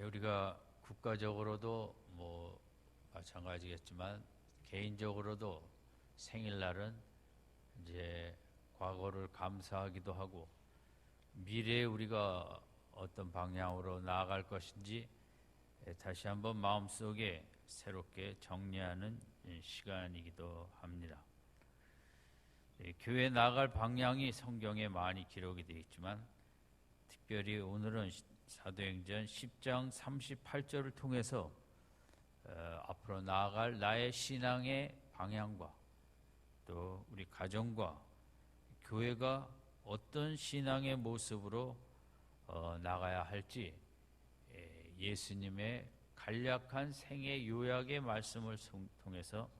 우리가 국가적으로도 뭐 마찬가지겠지만 개인적으로도 생일날은 이제 과거를 감사하기도 하고 미래에 우리가 어떤 방향으로 나아갈 것인지 다시 한번 마음속에 새롭게 정리하는 시간이기도 합니다. 교회 나아갈 방향이 성경에 많이 기록이 되어 있지만 특별히 오늘은 사도행전 10장 38절을 통해서 앞으로 나아갈 나의 신앙의 방향과 또 우리 가정과 교회가 어떤 신앙의 모습으로 나가야 할지 예수님의 간략한 생애 요약의 말씀을 통해서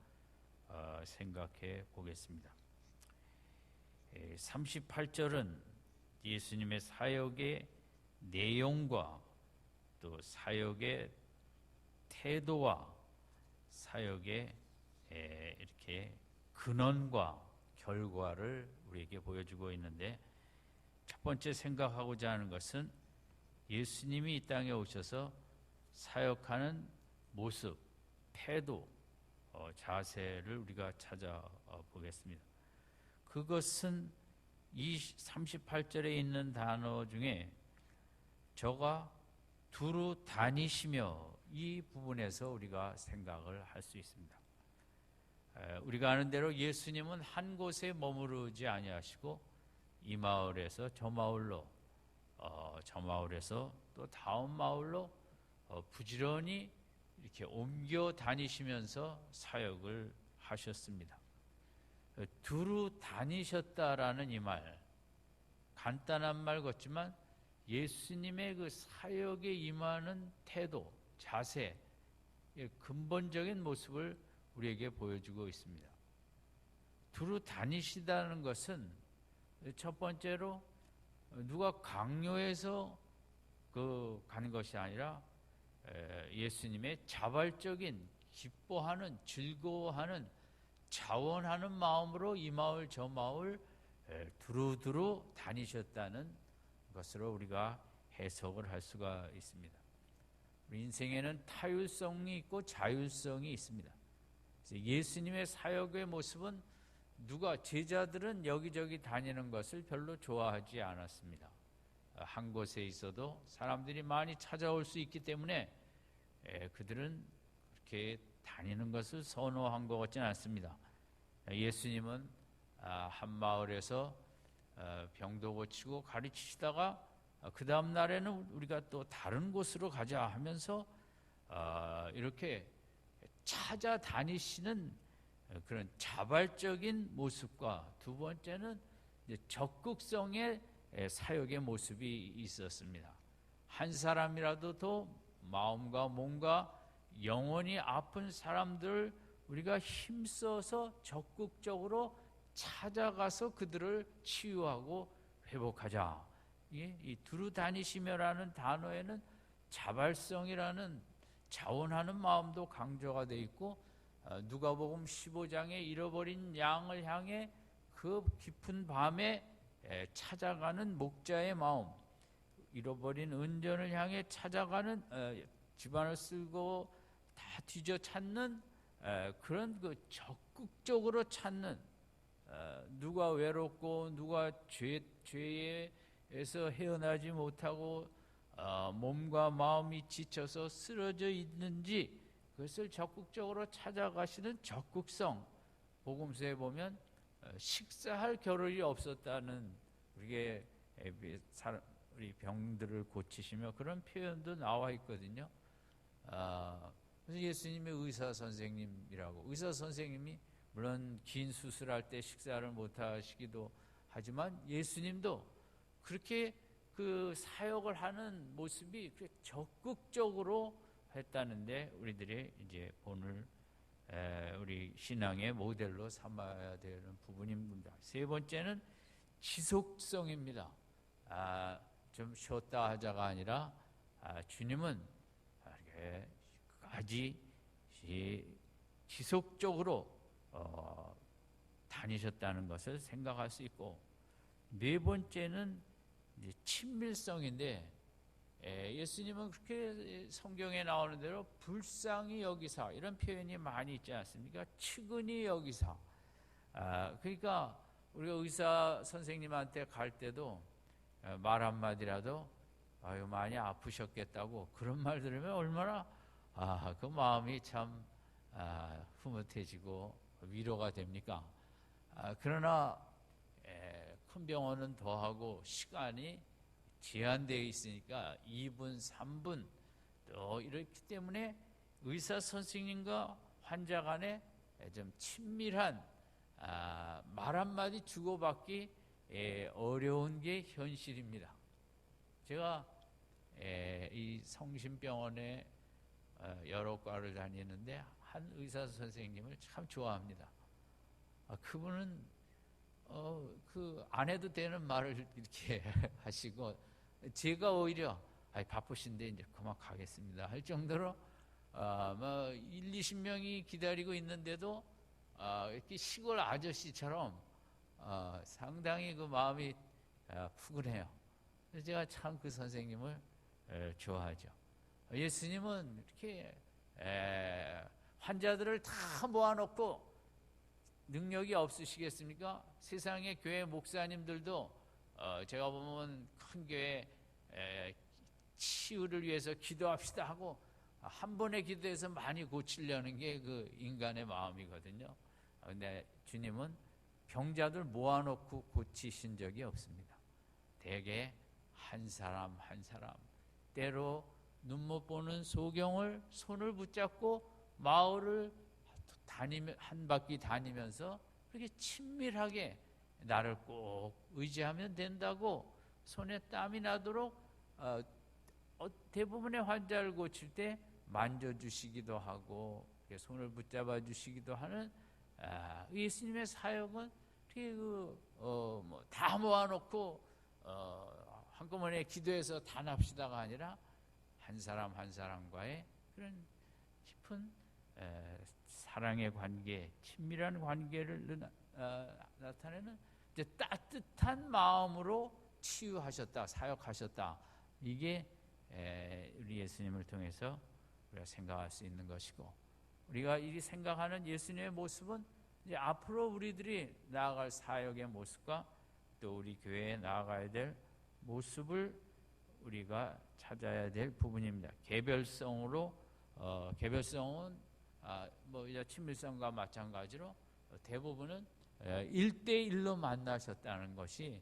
생각해 보겠습니다. 38절은 예수님의 사역의 내용과 또 사역의 태도와 사역의 이렇게 근원과 결과를 우리에게 보여주고 있는데, 첫 번째 생각하고자 하는 것은 예수님이 이 땅에 오셔서 사역하는 모습, 태도, 자세를 우리가 찾아보겠습니다. 그것은 이 38절에 있는 단어 중에 저가 두루 다니시며 이 부분에서 우리가 생각을 할 수 있습니다. 우리가 아는 대로 예수님은 한 곳에 머무르지 아니하시고 이 마을에서 저 마을로, 저 마을에서 또 다음 마을로 부지런히 이렇게 옮겨 다니시면서 사역을 하셨습니다. 두루 다니셨다라는 이 말, 간단한 말 같지만 예수님의 그 사역에 임하는 태도, 자세, 근본적인 모습을 우리에게 보여주고 있습니다. 두루 다니시다는 것은 첫 번째로 누가 강요해서 가는 것이 아니라 예수님의 자발적인 기뻐하는, 즐거워하는, 자원하는 마음으로 이 마을 저 마을 두루두루 다니셨다는 것으로 우리가 해석을 할 수가 있습니다. 우리 인생에는 타율성이 있고 자율성이 있습니다. 예수님의 사역의 모습은 제자들은 여기저기 다니는 것을 별로 좋아하지 않았습니다. 한 곳에 있어도 사람들이 많이 찾아올 수 있기 때문에 그들은 그렇게 다니는 것을 선호한 것 같지는 않습니다. 예수님은 한 마을에서 병도 고치고 가르치시다가 그 다음 날에는 우리가 또 다른 곳으로 가자 하면서 이렇게 찾아다니시는 그런 자발적인 모습과, 두 번째는 적극성의 사역의 모습이 있었습니다. 한 사람이라도 더 마음과 몸과 영혼이 아픈 사람들 우리가 힘써서 적극적으로 찾아가서 그들을 치유하고 회복하자. 이 두루 다니시며라는 단어에는 자발성이라는 자원하는 마음도 강조가 되어 있고, 누가복음 15장에 잃어버린 양을 향해 그 깊은 밤에 찾아가는 목자의 마음, 잃어버린 은전을 향해 찾아가는, 집안을 쓸고 다 뒤져 찾는 그런 적극적으로 찾는, 누가 외롭고 누가 죄에서 헤어나지 못하고 몸과 마음이 지쳐서 쓰러져 있는지 그것을 적극적으로 찾아가시는 적극성, 복음서에 보면 식사할 겨를이 없었다는, 우리 병들을 고치시며 그런 표현도 나와 있거든요. 그래서 예수님의 의사 선생님이라고, 의사 선생님이 물론 긴 수술할 때 식사를 못 하시기도 하지만 예수님도 그렇게 그 사역을 하는 모습이 적극적으로 했다는데, 우리들이 이제 오늘 우리 신앙의 모델로 삼아야 되는 부분입니다. 세 번째는 지속성입니다. 좀 쉬었다 하자가 아니라 주님은 끝까지 지속적으로 다니셨다는 것을 생각할 수 있고, 네 번째는 이제 친밀성인데, 예수님은 그렇게 성경에 나오는 대로 불쌍히 여기사 이런 표현이 많이 있지 않습니까? 측은히 여기사. 그러니까 우리가 의사 선생님한테 갈 때도 말 한마디라도 아유 많이 아프셨겠다고 그런 말 들으면 얼마나 그 마음이 참 흐뭇해지고 위로가 됩니까? 그러나 큰 병원은 더하고 시간이 제한되어 있으니까 2분, 3분 또 이렇기 때문에 의사 선생님과 환자 간에 좀 친밀한 말 한마디 주고받기 어려운 게 현실입니다. 제가 이 성심병원에 여러 과를 다니는데 한 의사 선생님을 참 좋아합니다. 그분은 그 안 해도 되는 말을 이렇게 하시고 제가 오히려 바쁘신데 이제 그만 가겠습니다 할 정도로 뭐 1, 20명이 기다리고 있는데도 이렇게 시골 아저씨처럼 상당히 그 마음이 푸근해요. 그래서 제가 참 그 선생님을 좋아하죠. 예수님은 이렇게 환자들을 다 모아놓고 능력이 없으시겠습니까? 세상의 교회 목사님들도 제가 보면 큰 교회 치유를 위해서 기도합시다 하고 한 번에 기도해서 많이 고치려는 게 그 인간의 마음이거든요. 근데 주님은 병자들 모아놓고 고치신 적이 없습니다. 대개 한 사람 한 사람, 때로 눈 못 보는 소경을 손을 붙잡고 마을을 한 바퀴 다니면서 그렇게 친밀하게 나를 꼭 의지하면 된다고 손에 땀이 나도록 대부분의 환자를 고칠 때 만져주시기도 하고 손을 붙잡아 주시기도 하는 예수님의 사역은 다 모아놓고 한꺼번에 기도해서 단합시다가 아니라 한 사람 한 사람과의 그런 깊은 사랑의 관계, 친밀한 관계를 나타내는 이제 따뜻한 마음으로 치유하셨다, 사역하셨다. 이게 우리 예수님을 통해서 우리가 생각할 수 있는 것이고, 우리가 이 생각하는 예수님의 모습은 이제 앞으로 우리들이 나아갈 사역의 모습과 또 우리 교회에 나아가야 될 모습을 우리가 찾아야 될 부분입니다. 개별성은 친밀성과 마찬가지로 대부분은 1대1로 만나셨다는 것이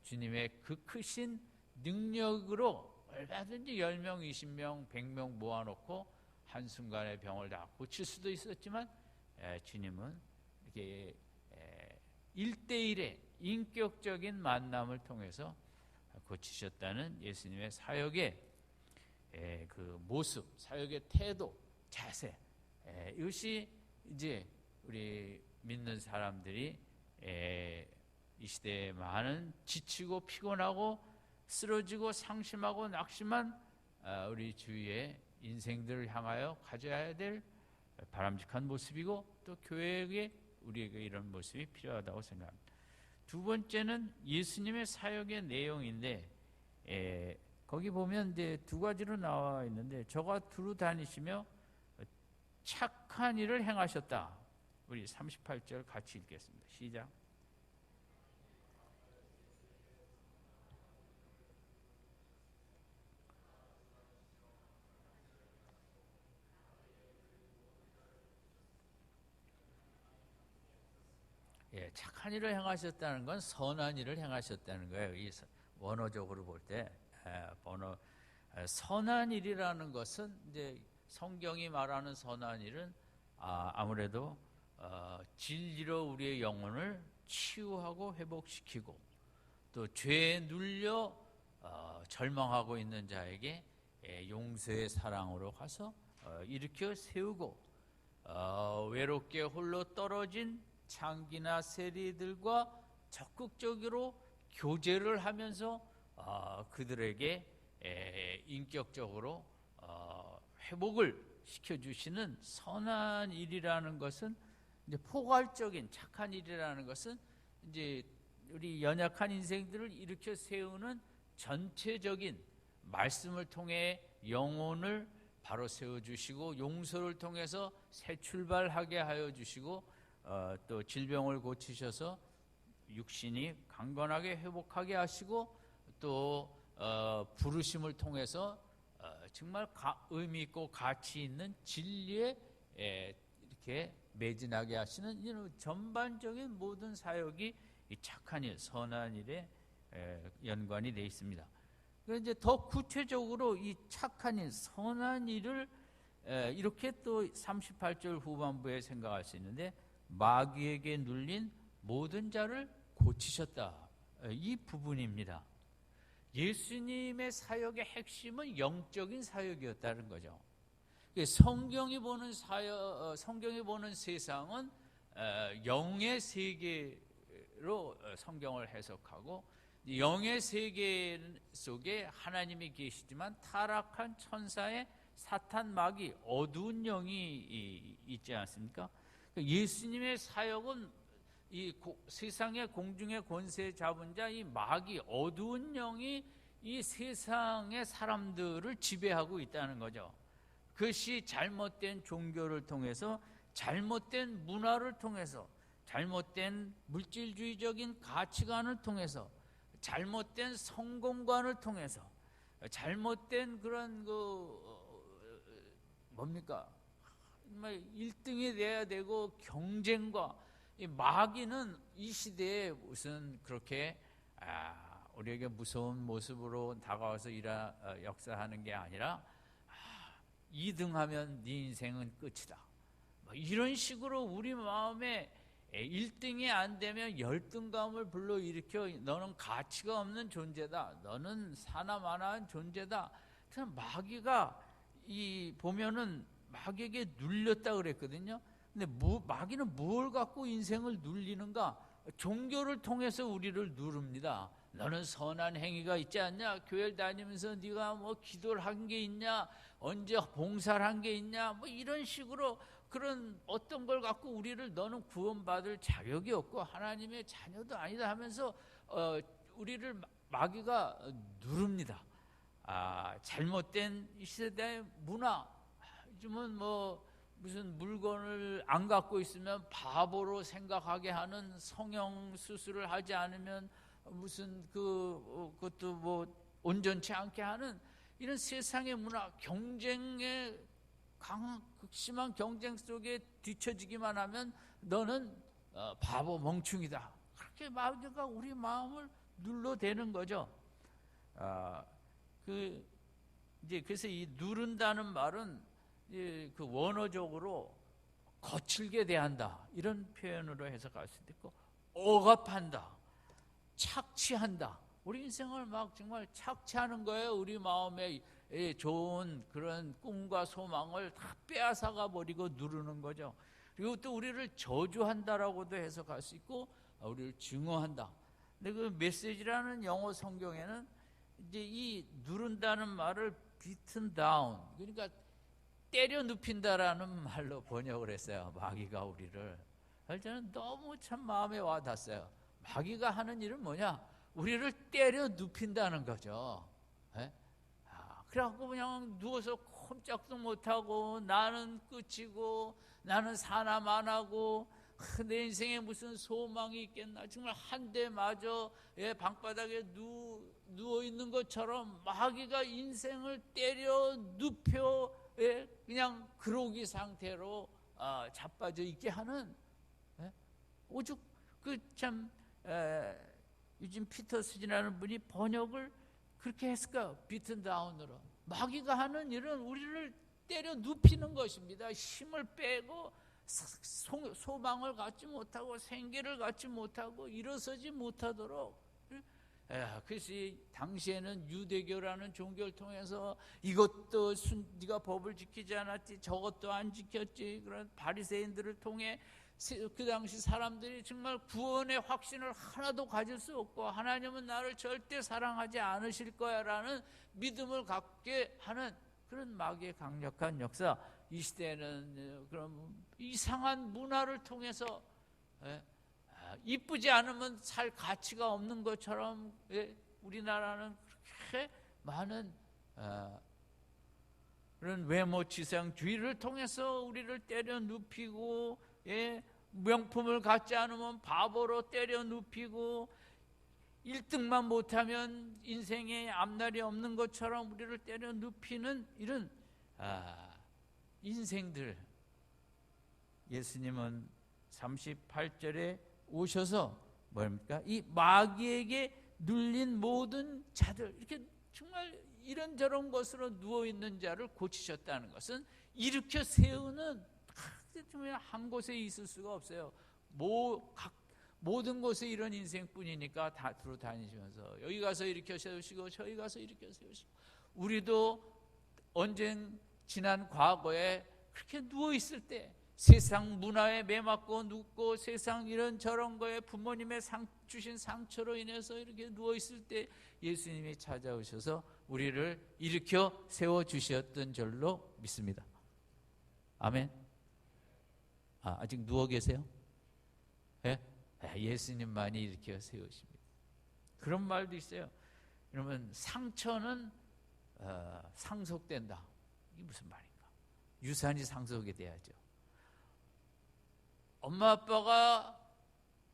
주님의 그 크신 능력으로 얼마든지 10명, 20명, 100명 모아놓고 한순간에 병을 다 고칠 수도 있었지만 주님은 이렇게 1대1의 인격적인 만남을 통해서 고치셨다는 예수님의 사역의 그 모습, 사역의 태도, 자세, 이것이 이제 우리 믿는 사람들이 이 시대에 많은 지치고 피곤하고 쓰러지고 상심하고 낙심한 우리 주위의 인생들을 향하여 가져야 될 바람직한 모습이고, 또 교회에 우리에게 이런 모습이 필요하다고 생각합니다. 두 번째는 예수님의 사역의 내용인데, 거기 보면 이제 두 가지로 나와 있는데, 저가 두루 다니시며 착한 일을 행하셨다. 우리 38절 같이 읽겠습니다. 시작. 착한 일을 행하셨다는 건 선한 일을 행하셨다는 거예요. 이 원어적으로 볼 때 선한 일이라는 것은 이제 성경이 말하는 선한 일은 아무래도 진리로 우리의 영혼을 치유하고 회복시키고, 또 죄에 눌려 절망하고 있는 자에게 용서의 사랑으로 가서 일으켜 세우고, 외롭게 홀로 떨어진 창기나 세리들과 적극적으로 교제를 하면서 그들에게 인격적으로 회복을 시켜주시는 선한 일이라는 것은, 이제 포괄적인 착한 일이라는 것은 이제 우리 연약한 인생들을 일으켜 세우는 전체적인 말씀을 통해 영혼을 바로 세워주시고 용서를 통해서 새 출발하게 하여 주시고 또 질병을 고치셔서 육신이 강건하게 회복하게 하시고 또 부르심을 통해서 정말 의미 있고 가치 있는 진리에 이렇게 매진하게 하시는 이런 전반적인 모든 사역이 이 착한 일, 선한 일에 연관이 되어 있습니다. 그래서 이제 더 구체적으로 이 착한 일, 선한 일을 이렇게 또 38절 후반부에 생각할 수 있는데 마귀에게 눌린 모든 자를 고치셨다. 이 부분입니다. 예수님의 사역의 핵심은 영적인 사역이었다는 거죠. 성경이 보는 성경이 보는 세상은 영의 세계로 성경을 해석하고 영의 세계 속에 하나님이 계시지만 타락한 천사의 사탄 마귀 어두운 영이 있지 않습니까? 예수님의 사역은 이 세상의 공중의 권세 잡은 자 이 마귀 어두운 영이 이 세상의 사람들을 지배하고 있다는 거죠. 그것이 잘못된 종교를 통해서 잘못된 문화를 통해서 잘못된 물질주의적인 가치관을 통해서 잘못된 성공관을 통해서 잘못된 그런 뭡니까? 1등이 돼야 되고 경쟁과 이 마귀는 이 시대에 무슨 그렇게 우리에게 무서운 모습으로 다가와서 역사하는 게 아니라 2등하면 네 인생은 끝이다. 이런 식으로 우리 마음에 1등이 안 되면 열등감을 불러일으켜 너는 가치가 없는 존재다. 너는 사나마나한 존재다. 마귀가 보면은 마귀에게 눌렸다 그랬거든요. 근데 마귀는 뭘 갖고 인생을 눌리는가? 종교를 통해서 우리를 누릅니다. 너는 선한 행위가 있지 않냐? 교회를 다니면서 네가 뭐 기도를 한 게 있냐? 언제 봉사를 한 게 있냐? 뭐 이런 식으로 그런 어떤 걸 갖고 우리를 너는 구원받을 자격이 없고 하나님의 자녀도 아니다 하면서 우리를 마귀가 누릅니다. 잘못된 이 시대의 문화, 요즘은 무슨 물건을 안 갖고 있으면 바보로 생각하게 하는 성형 수술을 하지 않으면 무슨 그것도 온전치 않게 하는 이런 세상의 문화, 경쟁의 극심한 경쟁 속에 뒤처지기만 하면 너는 바보 멍충이다. 그렇게 마귀가 우리 마음을 눌러대는 거죠. 그래서 이 누른다는 말은 그 원어적으로 거칠게 대한다 이런 표현으로 해석할 수도 있고 억압한다, 착취한다. 우리 인생을 막 정말 착취하는 거예요. 우리 마음에 좋은 그런 꿈과 소망을 다 빼앗아가 버리고 누르는 거죠. 그리고 또 우리를 저주한다라고도 해석할 수 있고 우리를 증오한다. 근데 그 메시지라는 영어 성경에는 이제 이 누른다는 말을 beaten down, 그러니까 때려 눕힌다라는 말로 번역을 했어요. 마귀가 우리를. 저는 너무 참 마음에 와닿았어요. 마귀가 하는 일은 뭐냐? 우리를 때려 눕힌다는 거죠. 그래갖고 그냥 누워서 꼼짝도 못하고 나는 끝이고 나는 사람 안 하고 내 인생에 무슨 소망이 있겠나. 정말 한 대 맞아 방바닥에 누워있는 것처럼 마귀가 인생을 때려 눕혀 그냥 그러기 상태로 자빠져 있게 하는 오죽 유진 피터슨이라는 분이 번역을 그렇게 했을까요? 비튼 다운으로. 마귀가 하는 일은 우리를 때려 눕히는 것입니다. 힘을 빼고 소망을 갖지 못하고 생기를 갖지 못하고 일어서지 못하도록. 그래서 당시에는 유대교라는 종교를 통해서 이것도 네가 법을 지키지 않았지, 저것도 안 지켰지, 그런 바리새인들을 통해 그 당시 사람들이 정말 구원의 확신을 하나도 가질 수 없고 하나님은 나를 절대 사랑하지 않으실 거야 라는 믿음을 갖게 하는 그런 마귀의 강력한 역사. 이 시대에는 그런 이상한 문화를 통해서 이쁘지 않으면 살 가치가 없는 것처럼 우리나라는 그렇게 많은 그런 외모지상주의를 통해서 우리를 때려 눕히고, 명품을 갖지 않으면 바보로 때려 눕히고, 1등만 못하면 인생에 앞날이 없는 것처럼 우리를 때려 눕히는 이런 인생들. 예수님은 38절에 오셔서 뭡니까? 이 마귀에게 눌린 모든 자들, 이렇게 정말 이런저런 것으로 누워있는 자를 고치셨다는 것은 일으켜 세우는, 한 곳에 있을 수가 없어요. 모든 곳에 이런 인생뿐이니까 다 두루 다니시면서 여기 가서 일으켜 세우시고 저기 가서 일으켜 세우시고, 우리도 언젠 지난 과거에 그렇게 누워있을 때 세상 문화에 매맞고 눕고 세상 이런 저런 거에 부모님의 주신 상처로 인해서 이렇게 누워있을 때 예수님이 찾아오셔서 우리를 일으켜 세워주셨던 줄로 믿습니다. 아멘. 아직 누워 계세요? 예? 예수님만이 일으켜 세우십니다. 그런 말도 있어요. 그러면 상처는 상속된다. 이게 무슨 말인가? 유산이 상속이 돼야죠. 엄마 아빠가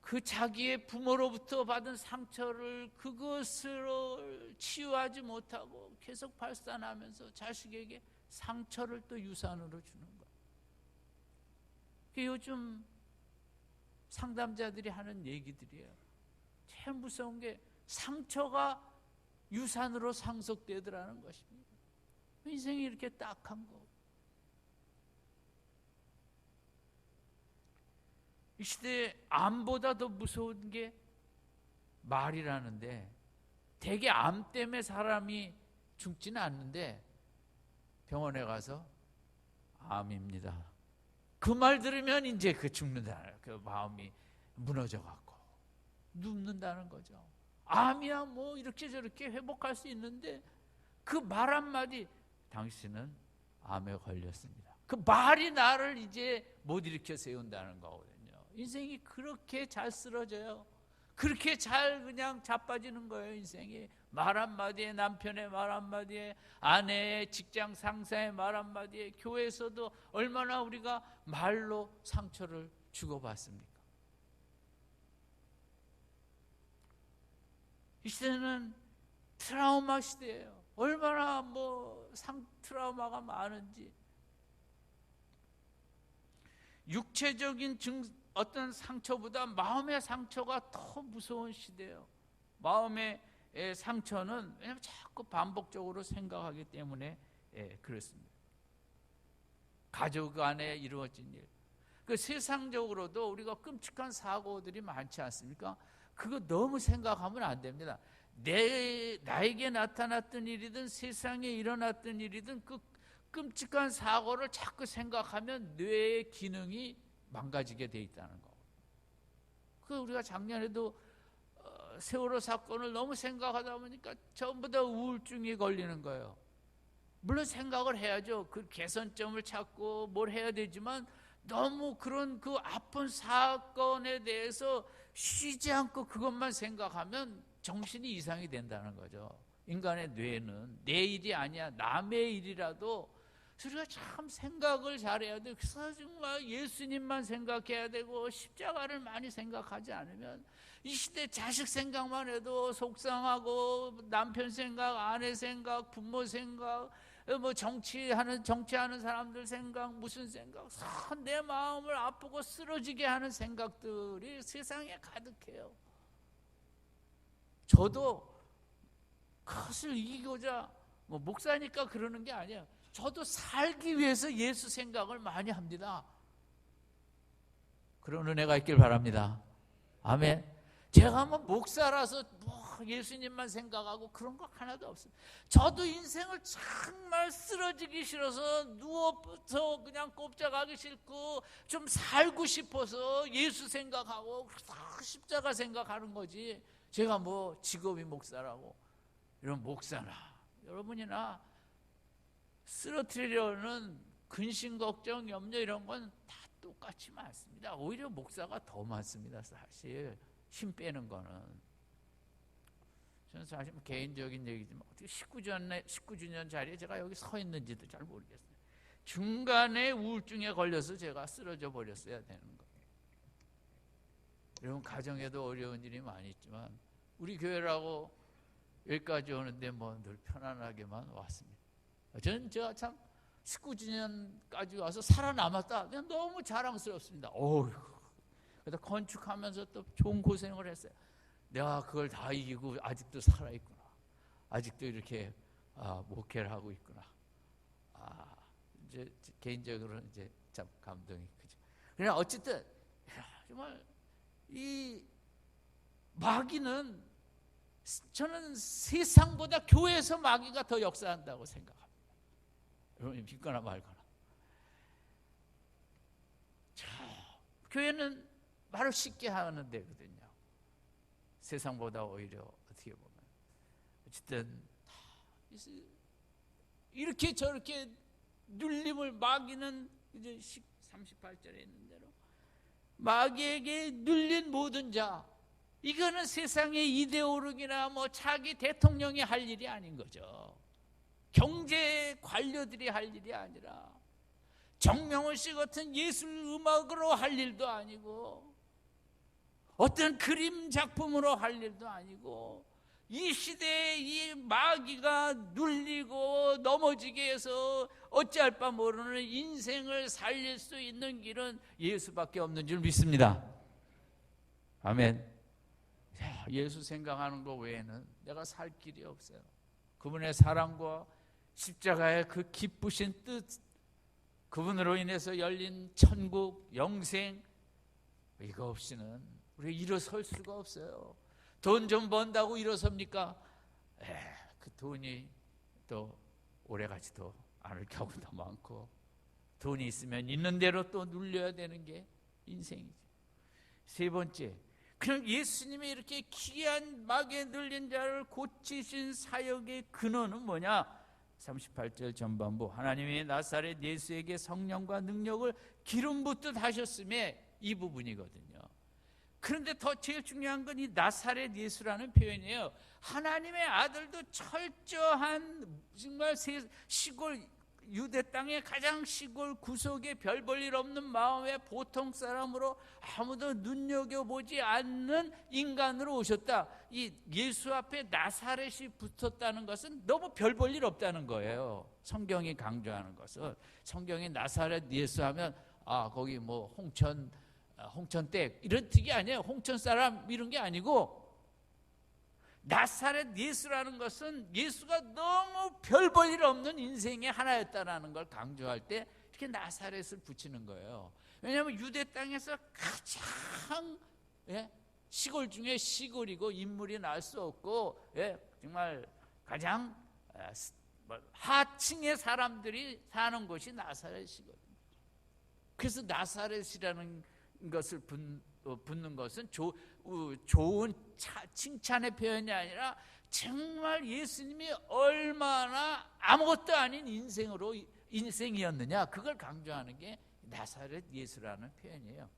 그 자기의 부모로부터 받은 상처를 그것으로 치유하지 못하고 계속 발산하면서 자식에게 상처를 또 유산으로 주는 거예요. 요즘 상담자들이 하는 얘기들이에요. 제일 무서운 게 상처가 유산으로 상속되더라는 것입니다. 인생이 이렇게 딱한 거. 이 시대에 암보다 더 무서운 게 말이라는데, 대개 암 때문에 사람이 죽지는 않는데 병원에 가서 암입니다. 그 말 들으면 이제 죽는다. 그 마음이 무너져갖고 눕는다는 거죠. 암이야 뭐 이렇게 저렇게 회복할 수 있는데 그 말 한마디, 당신은 암에 걸렸습니다. 그 말이 나를 이제 못 일으켜 세운다는 거거든요. 인생이 그렇게 잘 쓰러져요. 그렇게 잘 그냥 자빠지는 거예요. 인생이 말 한마디에, 남편의 말 한마디에, 아내의, 직장 상사의 말 한마디에, 교회에서도 얼마나 우리가 말로 상처를 주고받습니까? 이 시대는 트라우마 시대예요. 얼마나 트라우마가 많은지. 육체적인 어떤 상처보다 마음의 상처가 더 무서운 시대예요. 마음의 상처는 왜냐하면 자꾸 반복적으로 생각하기 때문에 그렇습니다. 가족 안에 이루어진 일, 그 세상적으로도 우리가 끔찍한 사고들이 많지 않습니까? 그거 너무 생각하면 안 됩니다. 나에게 나타났던 일이든 세상에 일어났던 일이든 그 끔찍한 사고를 자꾸 생각하면 뇌의 기능이 망가지게 돼 있다는 거. 그 우리가 작년에도 세월호 사건을 너무 생각하다 보니까 전부 다 우울증이 걸리는 거예요. 물론 생각을 해야죠. 그 개선점을 찾고 뭘 해야 되지만 너무 그런 그 아픈 사건에 대해서 쉬지 않고 그것만 생각하면 정신이 이상이 된다는 거죠. 인간의 뇌는 내 일이 아니야, 남의 일이라도 우리가 참 생각을 잘해야 돼요. 그래서 정말 예수님만 생각해야 되고 십자가를 많이 생각하지 않으면 이 시대 자식 생각만 해도 속상하고, 남편 생각, 아내 생각, 부모 생각, 정치하는 사람들 생각, 무슨 생각, 내 마음을 아프고 쓰러지게 하는 생각들이 세상에 가득해요. 저도 그것을 이기고자 목사니까 그러는 게 아니에요. 저도 살기 위해서 예수 생각을 많이 합니다. 그런 은혜가 있길 바랍니다. 아멘. 제가 목사라서 예수님만 생각하고 그런 거 하나도 없습니다. 저도 인생을 정말 쓰러지기 싫어서 누워서 그냥 꼼짝하기 싫고 좀 살고 싶어서 예수 생각하고 십자가 생각하는 거지. 제가 직업이 목사라고 이런 목사나 여러분이나 쓰러뜨리려는 근심, 걱정, 염려 이런 건 다 똑같이 많습니다. 오히려 목사가 더 많습니다. 사실 힘 빼는 거는. 저는 사실 개인적인 얘기지만 어떻게 19주년 자리에 제가 여기 서 있는지도 잘 모르겠어요. 중간에 우울증에 걸려서 제가 쓰러져 버렸어야 되는 거예요. 여러분, 가정에도 어려운 일이 많이 있지만 우리 교회라고 여기까지 오는데 뭐 늘 편안하게만 왔습니다. 저는 제가 참 19주년까지 와서 살아남았다, 그냥 너무 자랑스럽습니다. 그래서 건축하면서 또 좋은 고생을 했어요. 내가 그걸 다 이기고 아직도 살아있구나, 아직도 이렇게 목회를 하고 있구나. 이제 개인적으로는 이제 참 감동이 크죠. 그러나 어쨌든 정말 이 마귀는, 저는 세상보다 교회에서 마귀가 더 역사한다고 생각합니다. 여러분 믿거나 말거나. 교회는 말을 쉽게 하는 데거든요. 세상보다 오히려 어떻게 보면 어쨌든 이렇게 저렇게 눌림을, 마귀는 이제 38절에 있는 대로 마귀에게 눌린 모든 자, 이거는 세상의 이데올로기나 뭐 차기 대통령이 할 일이 아닌 거죠. 경제 관료들이 할 일이 아니라 정명훈 씨 같은 예술 음악으로 할 일도 아니고 어떤 그림 작품으로 할 일도 아니고, 이 시대에 이 마귀가 눌리고 넘어지게 해서 어찌할 바 모르는 인생을 살릴 수 있는 길은 예수밖에 없는 줄 믿습니다. 아멘. 예수 생각하는 것 외에는 내가 살 길이 없어요. 그분의 사랑과 십자가의 그 기쁘신 뜻, 그분으로 인해서 열린 천국, 영생, 이거 없이는 우리 일어설 수가 없어요. 돈 좀 번다고 일어섭니까? 그 돈이 또 오래가지도 않을 경우도 많고, 돈이 있으면 있는 대로 또 눌려야 되는 게 인생이죠. 세 번째, 그냥 예수님이 이렇게 귀한 마귀에 눌린 자를 고치신 사역의 근원은 뭐냐? 38절 전반부, 하나님이 나사렛 예수에게 성령과 능력을 기름 붓듯 하셨음에, 이 부분이거든요. 그런데 더 제일 중요한 건 이 나사렛 예수라는 표현이에요. 하나님의 아들도 철저한 정말 시골 유대 땅의 가장 시골 구석에 별 볼 일 없는 마음의 보통 사람으로 아무도 눈여겨보지 않는 인간으로 오셨다. 이 예수 앞에 나사렛이 붙었다는 것은 너무 별 볼 일 없다는 거예요. 성경이 강조하는 것은, 성경이 나사렛 예수 하면 거기 뭐 홍천댁 이런 뜻이 아니에요. 홍천 사람 이런 게 아니고, 나사렛 예수라는 것은 예수가 너무 별 볼 일 없는 인생의 하나였다라는 걸 강조할 때 이렇게 나사렛을 붙이는 거예요. 왜냐하면 유대 땅에서 가장 시골 중에 시골이고 인물이 날 수 없고 정말 가장 하층의 사람들이 사는 곳이 나사렛이거든요. 그래서 나사렛이라는 것을 붙는 것은 좋은 칭찬의 표현이 아니라 정말 예수님이 얼마나 아무것도 아닌 인생이었느냐, 그걸 강조하는 게 나사렛 예수라는 표현이에요.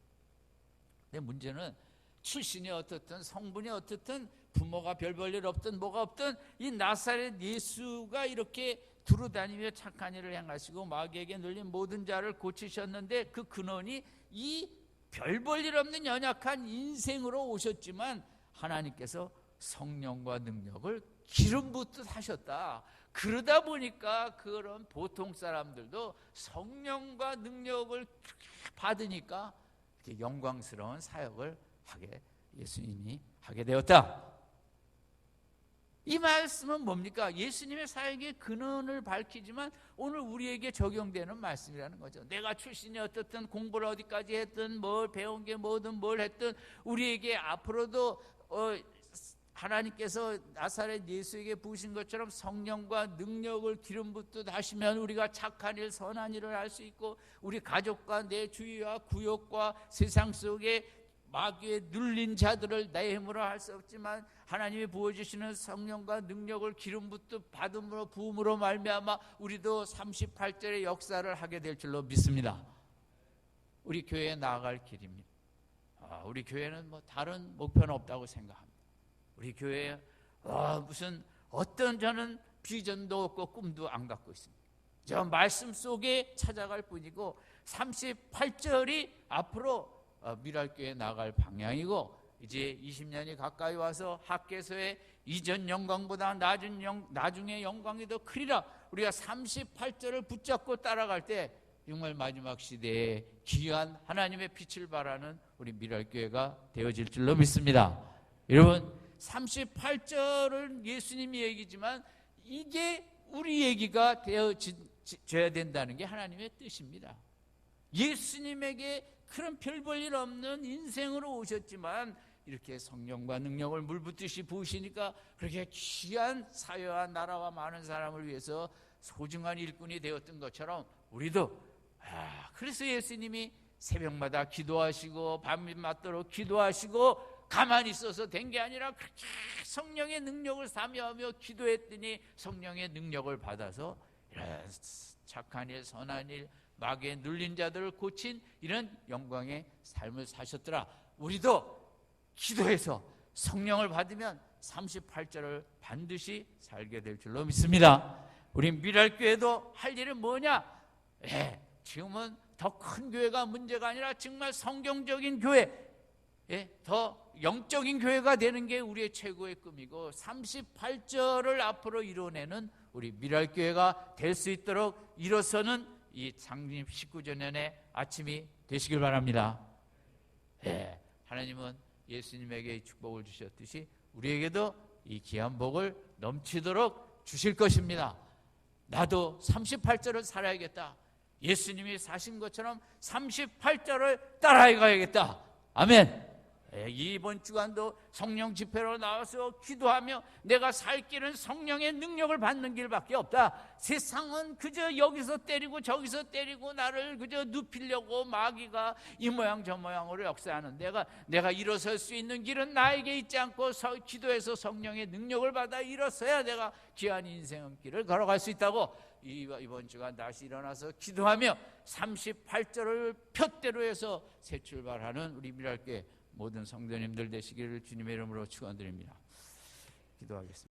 근데 문제는 출신이 어떻든 성분이 어떻든 부모가 별 볼 일 없든 뭐가 없든 이 나사렛 예수가 이렇게 두루다니며 착한 일을 행하시고 마귀에게 눌린 모든 자를 고치셨는데, 그 근원이 이 별 볼 일 없는 연약한 인생으로 오셨지만 하나님께서 성령과 능력을 기름 붓듯 하셨다. 그러다 보니까 그런 보통 사람들도 성령과 능력을 받으니까 이렇게 영광스러운 사역을 예수님이 하게 되었다. 이 말씀은 뭡니까? 예수님의 사역의 근원을 밝히지만 오늘 우리에게 적용되는 말씀이라는 거죠. 내가 출신이 어떻든 공부를 어디까지 했든 뭘 배운 게 뭐든 뭘 했든 우리에게 앞으로도 하나님께서 나사렛 예수에게 부으신 것처럼 성령과 능력을 기름 붓듯 하시면 우리가 착한 일, 선한 일을 할 수 있고, 우리 가족과 내 주위와 구역과 세상 속에 마귀에 눌린 자들을 내 힘으로 할 수 없지만 하나님이 부어주시는 성령과 능력을 기름 붓듯 받음으로 부음으로 말미암아 우리도 38절의 역사를 하게 될 줄로 믿습니다. 우리 교회에 나아갈 길입니다. 우리 교회는 뭐 다른 목표는 없다고 생각합니다. 우리 교회에 무슨 어떤 저는 비전도 없고 꿈도 안 갖고 있습니다. 저 말씀 속에 찾아갈 뿐이고 38절이 앞으로 미랄교회 나갈 방향이고 이제 20년이 가까이 와서 학개서의 이전 영광보다 나중에 영광이 더 크리라. 우리가 38절을 붙잡고 따라갈 때 정말 마지막 시대에 귀한 하나님의 빛을 발하는 우리 미랄교회가 되어질 줄로 믿습니다. 여러분 38절은 예수님이 얘기지만 이게 우리 얘기가 되어져야 된다는 게 하나님의 뜻입니다. 예수님에게 그런 별 볼 일 없는 인생으로 오셨지만 이렇게 성령과 능력을 물붓듯이 부으시니까 그렇게 귀한 사회와 나라와 많은 사람을 위해서 소중한 일꾼이 되었던 것처럼 우리도 그래서 예수님이 새벽마다 기도하시고 밤낮도록 기도하시고 가만히 있어서 된 게 아니라 그렇게 성령의 능력을 사모하며 기도했더니 성령의 능력을 받아서 이런 착한 일, 선한 일, 마귀에 눌린 자들을 고친 이런 영광의 삶을 사셨더라. 우리도 기도해서 성령을 받으면 38절을 반드시 살게 될 줄로 믿습니다. 우리 미랄교회도 할 일은 뭐냐? 지금은 더 큰 교회가 문제가 아니라 정말 성경적인 교회, 더 영적인 교회가 되는 게 우리의 최고의 꿈이고 38절을 앞으로 이뤄내는 우리 미랄교회가 될 수 있도록 일어서는 이 창립 19주년의 아침이 되시길 바랍니다. 하나님은 예수님에게 축복을 주셨듯이 우리에게도 이 귀한 복을 넘치도록 주실 것입니다. 나도 38절을 살아야겠다. 예수님이 사신 것처럼 38절을 따라해 가야겠다. 아멘. 이번 주간도 성령 집회로 나와서 기도하며 내가 살 길은 성령의 능력을 받는 길밖에 없다. 세상은 그저 여기서 때리고 저기서 때리고 나를 그저 눕히려고 마귀가 이 모양 저 모양으로 역사하는 내가 일어설 수 있는 길은 나에게 있지 않고 기도해서 성령의 능력을 받아 일어서야 내가 귀한 인생길을 걸어갈 수 있다고 이번 주간 다시 일어나서 기도하며 38절을 표대로 해서 새 출발하는 우리 미랄교회 모든 성도님들 되시기를 주님의 이름으로 축원드립니다. 기도하겠습니다.